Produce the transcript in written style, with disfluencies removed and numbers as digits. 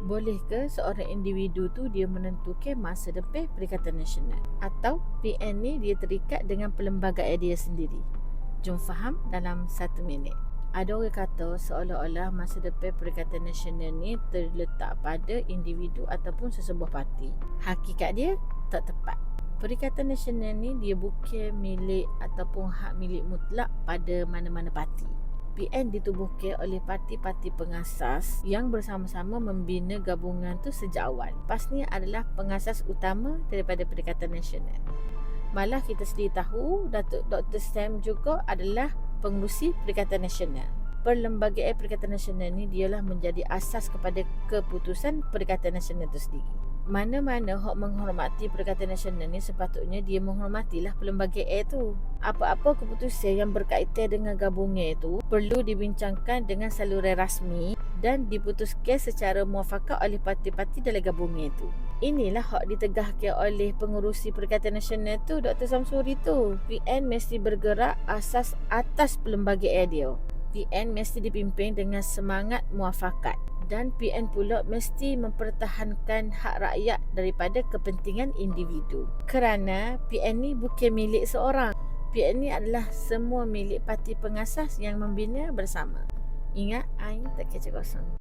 Boleh ke seorang individu tu dia menentukan masa depan Perikatan Nasional? Atau PN ni dia terikat dengan perlembagaan dia sendiri? Jom faham dalam 1 minit. Ada orang kata seolah-olah masa depan Perikatan Nasional ni terletak pada individu ataupun sesebuah parti. Hakikat dia tak tepat. Perikatan Nasional ni dia bukan milik ataupun hak milik mutlak pada mana-mana parti. PN ditubuhkan oleh parti-parti pengasas yang bersama-sama membina gabungan tu sejak awal. PAS ni adalah pengasas utama daripada Perikatan Nasional. Malah kita sedia tahu Datuk Dr. Sam juga adalah pengerusi Perikatan Nasional. Perlembagaan Perikatan Nasional ni dialah menjadi asas kepada keputusan Perikatan Nasional itu sendiri. Mana-mana hak menghormati Perikatan Nasional ni sepatutnya dia menghormatilah perlembagaan tu. Apa-apa keputusan yang berkaitan dengan gabungan itu perlu dibincangkan dengan saluran rasmi dan diputuskan secara muafakat oleh parti-parti dalam gabungan itu. Inilah hak ditegahkan oleh pengerusi Perikatan Nasional tu, Dr. Samsuri tu. PN mesti bergerak asas atas perlembagaan dia. PN mesti dipimpin dengan semangat muafakat. Dan PN pula mesti mempertahankan hak rakyat daripada kepentingan individu. Kerana PN ni bukan milik seorang. PN ni adalah semua milik parti pengasas yang membina bersama. Ingat, Ain tak kecil kosong.